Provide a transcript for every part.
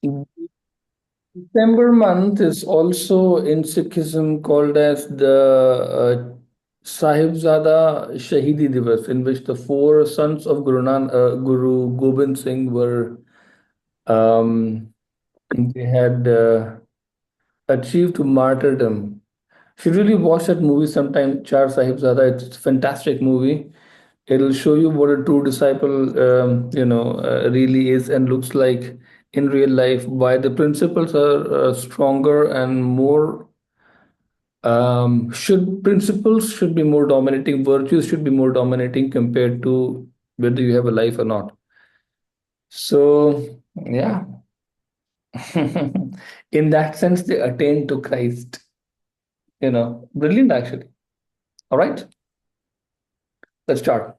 December month is also in Sikhism called as the Sahibzada Shahidi Divas, in which the four sons of Guru Gobind Singh were they had achieved martyrdom. Should really watch that movie sometime, Char Sahibzada. It's a fantastic movie. It'll show you what a true disciple, really is and looks like in real life. Why the principles are stronger and more. Should principles should be more dominating. Virtues should be more dominating compared to whether you have a life or not. So yeah, in that sense, they attain to Christ. Brilliant actually. All right, let's start.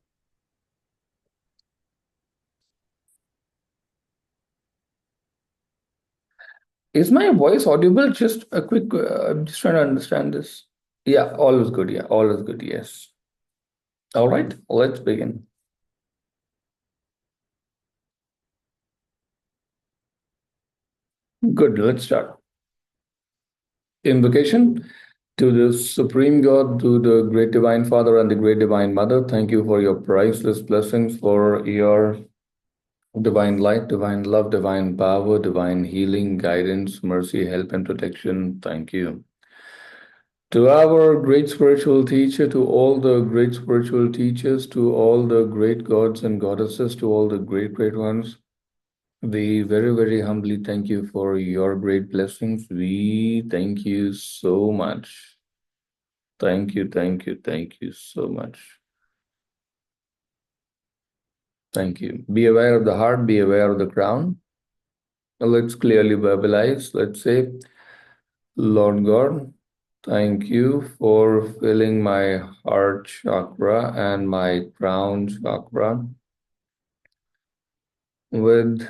Is my voice audible? Just a quick, I'm just trying to understand this. Yeah, all is good. Yeah, all is good. Yes. All right, let's begin. Good, let's start. Invocation to the Supreme God, to the Great Divine Father and the Great Divine Mother. Thank you for your priceless blessings, for your divine light, divine love, divine power, divine healing, guidance, mercy, help, and protection. Thank you. To our great spiritual teacher, to all the great spiritual teachers, to all the great gods and goddesses, to all the great, great ones, we very, very humbly thank you for your great blessings. We thank you so much. Thank you, thank you, thank you so much. Thank you. Be aware of the heart, be aware of the crown. Let's clearly verbalize. Let's say, Lord God, thank you for filling my heart chakra and my crown chakra with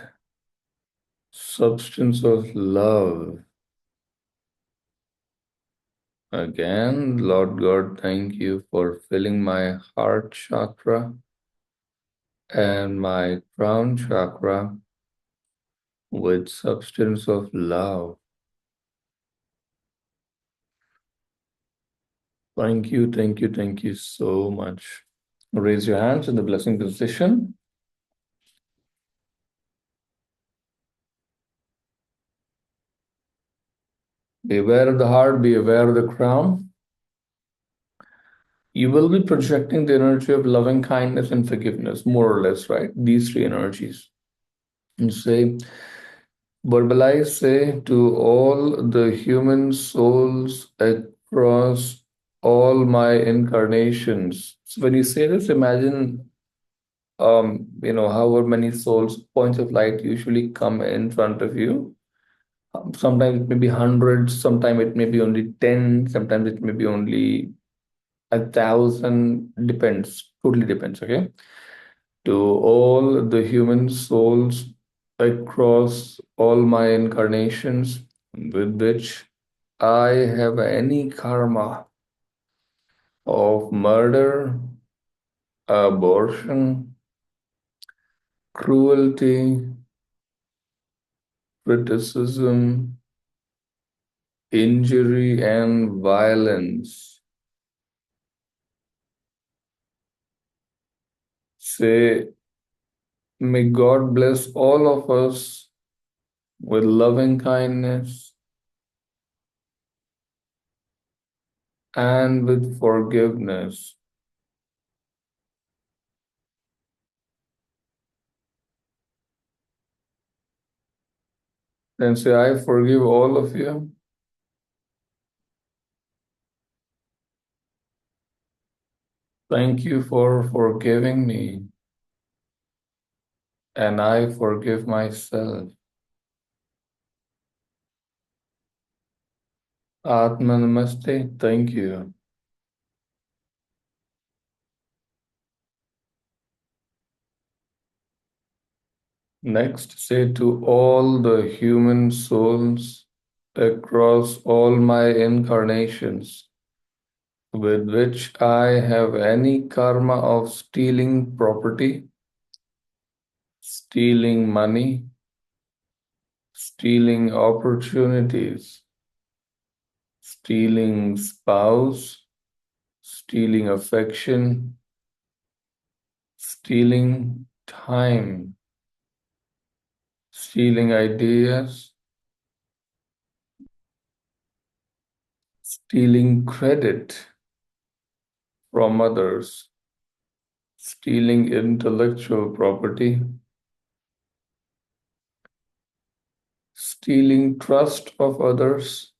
substance of love. Again, Lord God, thank you for filling my heart chakra and my crown chakra with substance of love. Thank you, thank you, thank you so much. Raise your hands in the blessing position. Be aware of the heart, be aware of the crown. You will be projecting the energy of loving kindness and forgiveness, more or less, right? These three energies. And say, verbalize, say to all the human souls across all my incarnations. So when you say this, imagine, however many souls, points of light usually come in front of you. Sometimes it may be hundreds, sometimes it may be only 10, sometimes it may be only 1,000, depends, totally depends, okay? To all the human souls across all my incarnations with which I have any karma of murder, abortion, cruelty, criticism, injury, and violence. Say, may God bless all of us with loving kindness and with forgiveness. Then say, I forgive all of you. Thank you for forgiving me, and I forgive myself. Atma Namaste. Thank you. Next, say to all the human souls across all my incarnations with which I have any karma of stealing property, stealing money, stealing opportunities, stealing spouse, stealing affection, stealing time, stealing ideas, stealing credit from others, stealing intellectual property, stealing trust of others,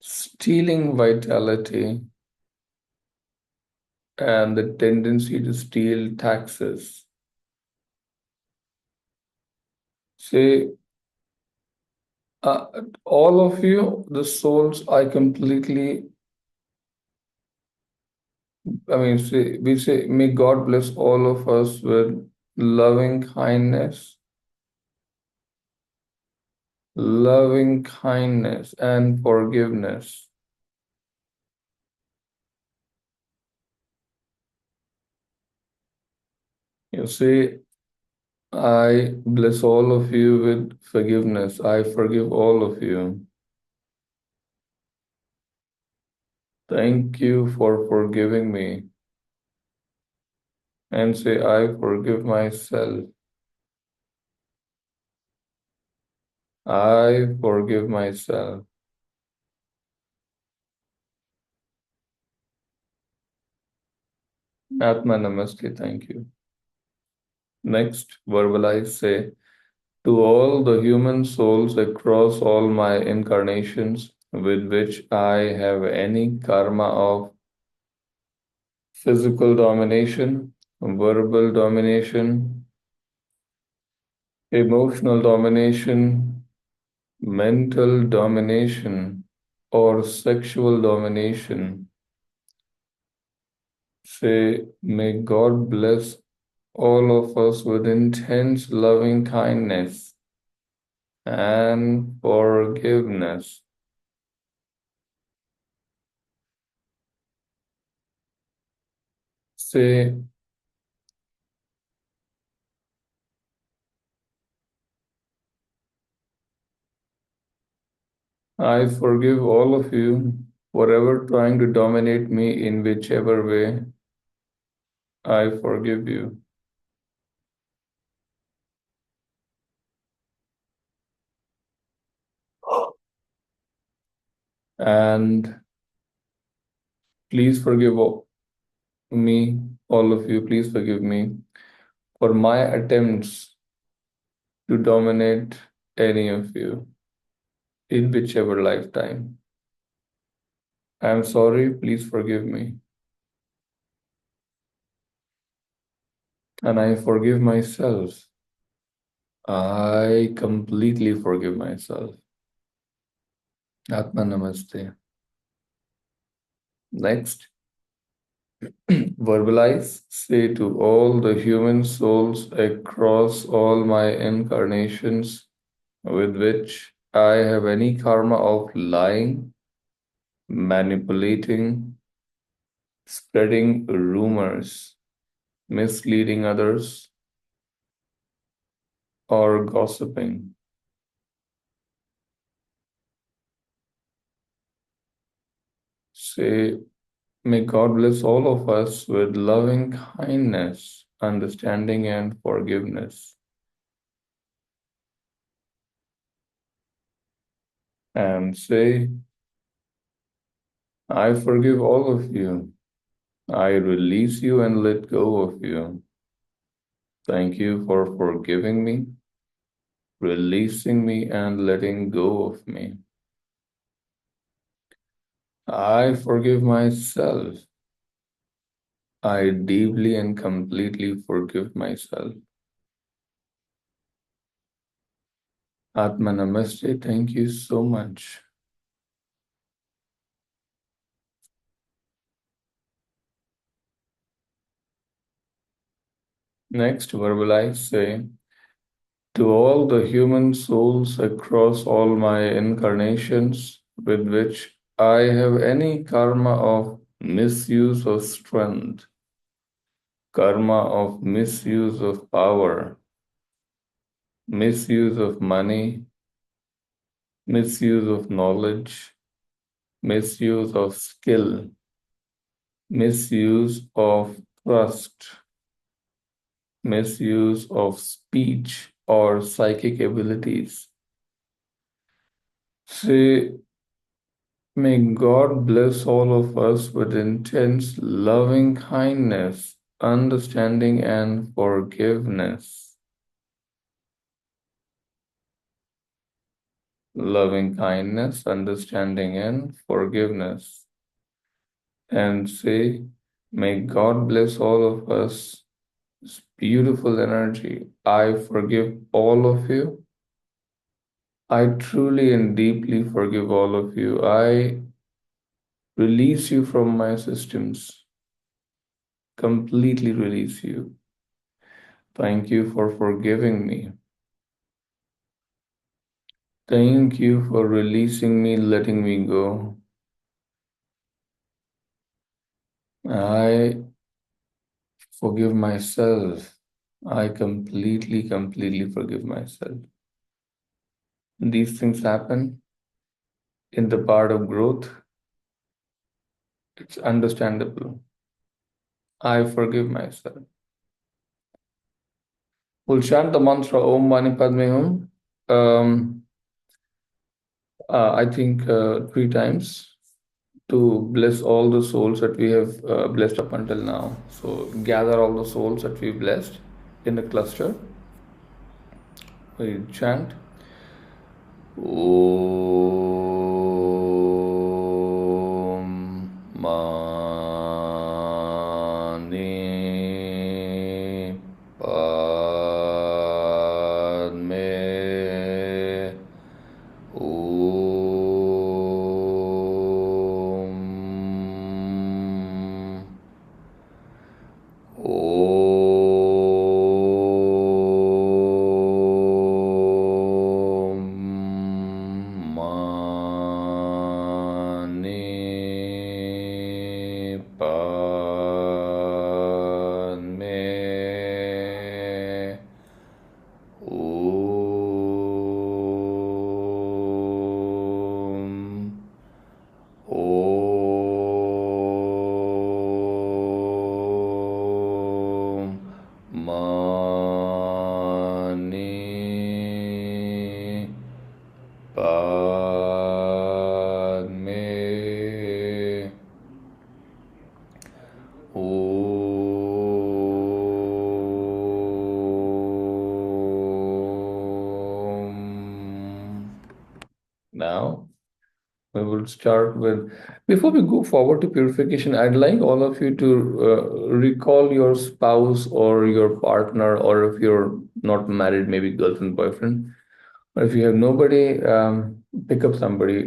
stealing vitality, and the tendency to steal taxes. Say, all of you, the souls, we say, may God bless all of us with loving kindness and forgiveness. You see, I bless all of you with forgiveness. I forgive all of you. Thank you for forgiving me. And say, I forgive myself. I forgive myself. Atma Namaste, thank you. Next, verbalize, say, to all the human souls across all my incarnations with which I have any karma of physical domination, verbal domination, emotional domination, mental domination, or sexual domination. Say, may God bless all of us with intense loving kindness and forgiveness. Say, I forgive all of you for ever trying to dominate me in whichever way. I forgive you. And please forgive me, all of you, please forgive me for my attempts to dominate any of you in whichever lifetime. I'm sorry, please forgive me. And I forgive myself. I completely forgive myself. Atma Namaste. Next, verbalize, say to all the human souls across all my incarnations with which I have any karma of lying, manipulating, spreading rumors, misleading others, or gossiping. Say, may God bless all of us with loving kindness, understanding, and forgiveness. And say, I forgive all of you. I release you and let go of you. Thank you for forgiving me, releasing me, and letting go of me. I forgive myself. I deeply and completely forgive myself. Atma Namaste. Thank you so much. Next, verbalize, say, to all the human souls across all my incarnations with which I have any karma of misuse of strength, karma of misuse of power, misuse of money, misuse of knowledge, misuse of skill, misuse of trust, misuse of speech or psychic abilities. Say, may God bless all of us with intense loving kindness, understanding, and forgiveness. Loving kindness, understanding, and forgiveness. And say, may God bless all of us. This beautiful energy. I forgive all of you. I truly and deeply forgive all of you. I release you from my systems. Completely release you. Thank you for forgiving me. Thank you for releasing me, letting me go. I forgive myself. I completely forgive myself. These things happen in the part of growth. It's understandable. I forgive myself. We'll chant the mantra Om Mani Padme Hum. I think 3 times to bless all the souls that we have blessed up until now. So gather all the souls that we blessed in a cluster. We chant Om Mani Padme Mani Padme Om Mani Padme Om. Now we will start with, before we go forward to purification, I'd like all of you to recall your spouse or your partner, or if you're not married, maybe girlfriend, boyfriend, or if you have nobody, pick up somebody,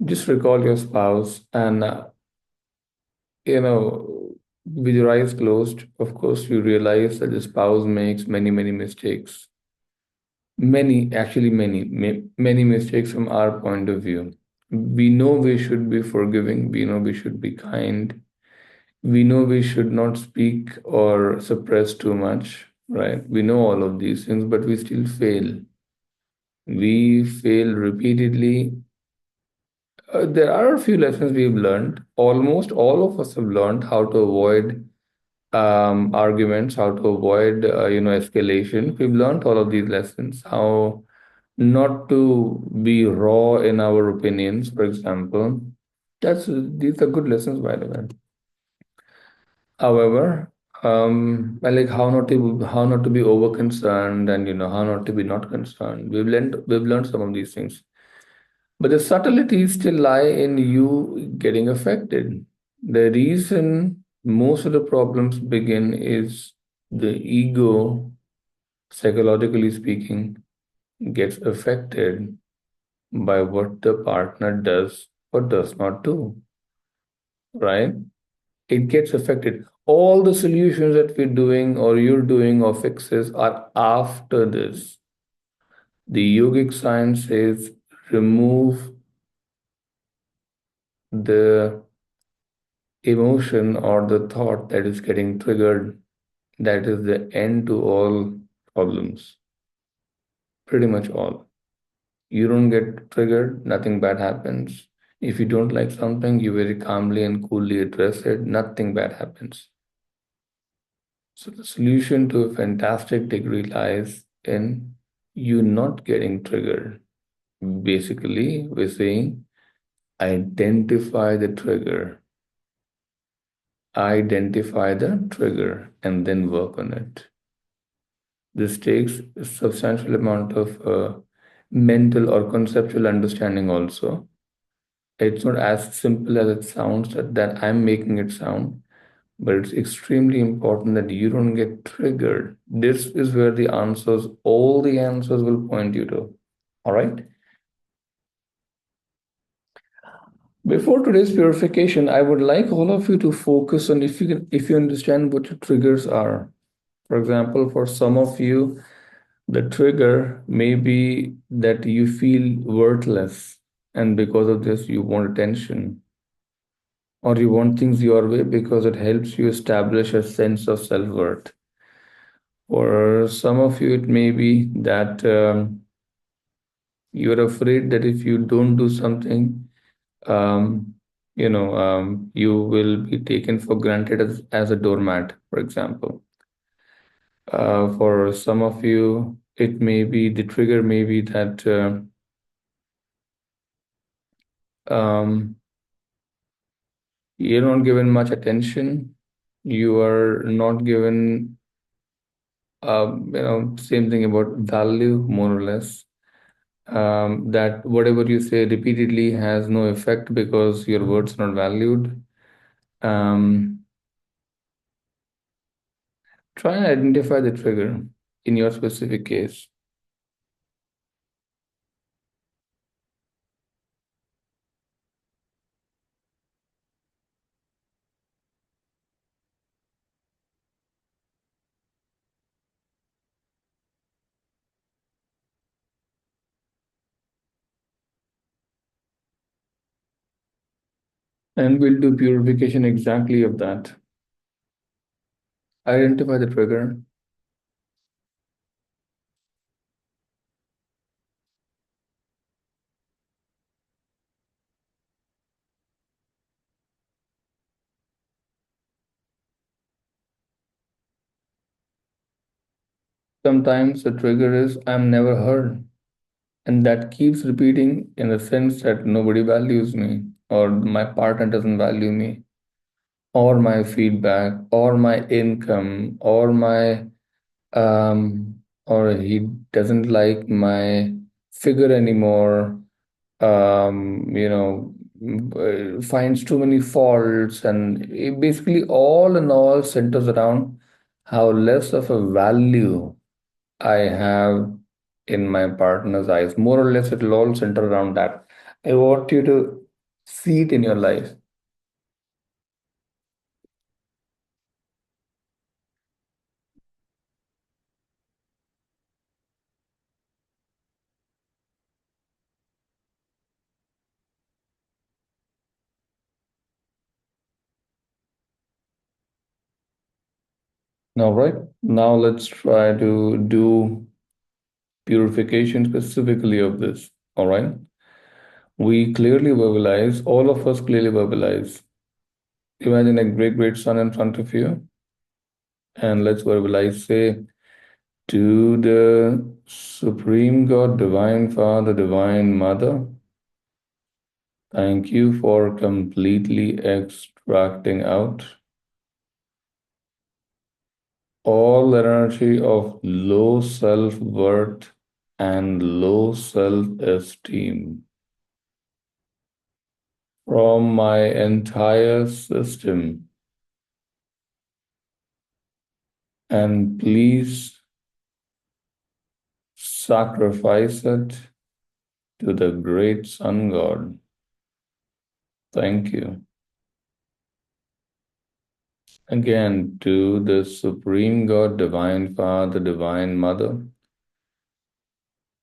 just recall your spouse and, with your eyes closed, of course, you realize that the spouse makes many mistakes. Many mistakes from our point of view. We know we should be forgiving, we know we should be kind, we know we should not speak or suppress too much, right? We know all of these things, but we still fail. We fail repeatedly. There are a few lessons we've learned. Almost all of us have learned how to avoid arguments, how to avoid, escalation. We've learned all of these lessons, how not to be raw in our opinions, for example. These are good lessons, by the way. However, I like how not to be over concerned, and how not to be not concerned. We've learned some of these things, but the subtleties still lie in you getting affected. The reason most of the problems begin is the ego, psychologically speaking, gets affected by what the partner does or does not do, right? It gets affected. All the solutions that we're doing or you're doing or fixes are after this. The yogic science says remove the emotion or the thought that is getting triggered. That is the end to all problems. Pretty much all. You don't get triggered, nothing bad happens. If you don't like something, you very calmly and coolly address it, nothing bad happens. So the solution to a fantastic degree lies in you not getting triggered. Basically, we're saying identify the trigger, and then work on it. This takes a substantial amount of mental or conceptual understanding also. It's not as simple as it sounds that I'm making it sound, but it's extremely important that you don't get triggered. This is where all the answers will point you to. All right. Before today's purification, I would like all of you to focus on if you understand what your triggers are. For example, for some of you, the trigger may be that you feel worthless, and because of this, you want attention, or you want things your way because it helps you establish a sense of self-worth. For some of you, it may be that you're afraid that if you don't do something, um, you will be taken for granted as a doormat, for example. For some of you, it may be the trigger may be that um, you're not given much attention. You are not given, same thing about value, more or less. That whatever you say repeatedly has no effect because your words are not valued. Um, Try and identify the trigger in your specific case. And we'll do purification exactly of that. Identify the trigger. Sometimes the trigger is I'm never heard. And that keeps repeating in the sense that nobody values me, or my partner doesn't value me, or my feedback, or my income, or he doesn't like my figure anymore, finds too many faults, and it basically all in all centers around how less of a value I have in my partner's eyes. More or less, it will all center around that. I want you to see it in your life. All right. Now let's try to do purification specifically of this. All right. We clearly verbalize, all of us clearly verbalize. Imagine a great, great sun in front of you. And let's verbalize, say, to the Supreme God, Divine Father, Divine Mother, thank you for completely extracting out all energy of low self-worth and low self-esteem from my entire system. And please sacrifice it to the great Sun God. Thank you. Again, to the Supreme God, Divine Father, Divine Mother,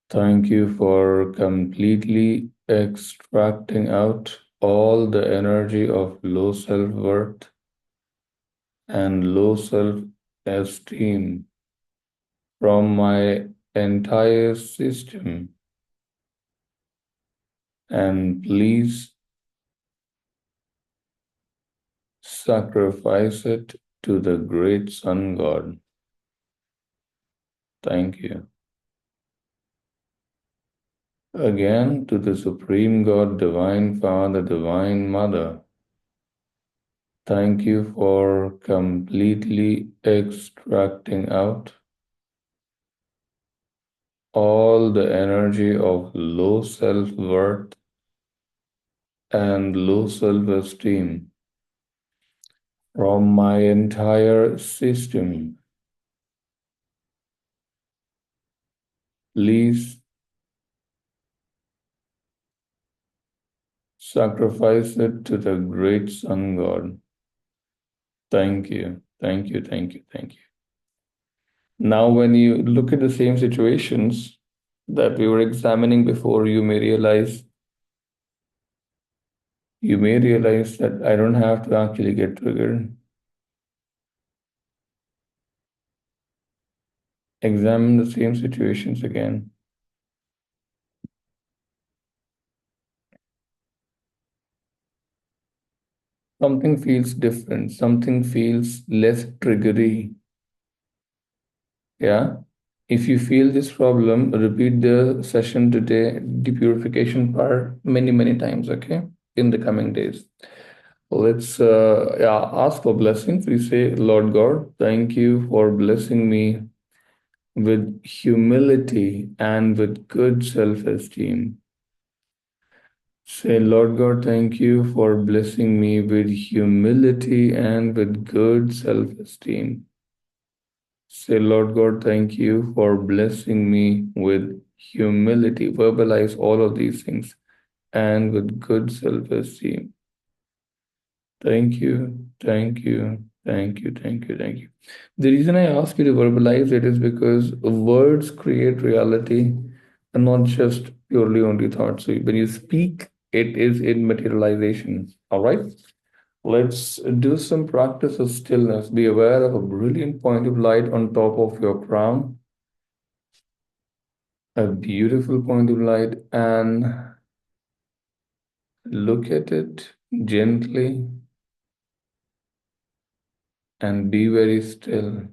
thank you for completely extracting out all the energy of low self-worth and low self-esteem from my entire system, and please sacrifice it to the great Sun God. Thank you. Again, to the Supreme God, Divine Father, Divine Mother, thank you for completely extracting out all the energy of low self-worth and low self-esteem from my entire system. Please sacrifice it to the great Sun God. Thank you, thank you, thank you, thank you. Now, when you look at the same situations that we were examining before, you may realize that I don't have to actually get triggered. Examine the same situations again. Something feels different, something feels less triggery. Yeah. If you feel this problem, repeat the session today, the purification part, many times, okay, in the coming days. Let's ask for blessings. We say, Lord God, thank you for blessing me with humility and with good self-esteem. Say, Lord God, thank you for blessing me with humility and with good self-esteem. Say, Lord God, thank you for blessing me with humility. Verbalize all of these things and with good self-esteem. Thank you, thank you, thank you, thank you, thank you. The reason I ask you to verbalize it is because words create reality and not just purely only thoughts. So when you speak, it is in materialization. All right? Let's do some practice of stillness. Be aware of a brilliant point of light on top of your crown, a beautiful point of light, and look at it gently and be very still.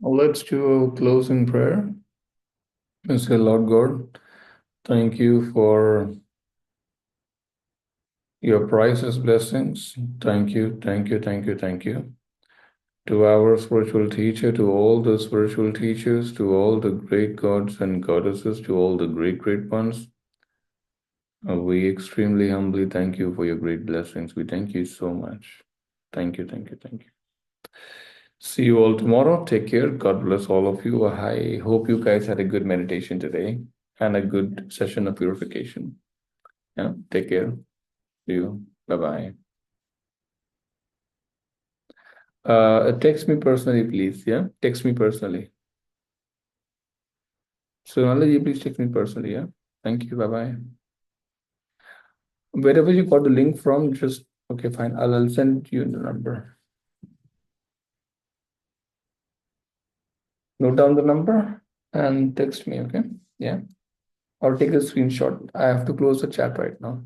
Let's do a closing prayer. And say, Lord God, thank you for your priceless blessings. Thank you, thank you, thank you, thank you. To our spiritual teacher, to all the spiritual teachers, to all the great gods and goddesses, to all the great, great ones, we extremely humbly thank you for your great blessings. We thank you so much. Thank you, thank you, thank you. See you all tomorrow. Take care. God bless all of you. I hope you guys had a good meditation today and a good session of purification. Yeah, take care. See you. Bye-bye. Text me personally, please. Yeah, text me personally. So, Nalaji, please text me personally. Yeah, thank you. Bye-bye. Wherever you got the link from, just okay, fine. I'll send you the number. Note down the number and text me. Okay. Yeah. Or take a screenshot. I have to close the chat right now.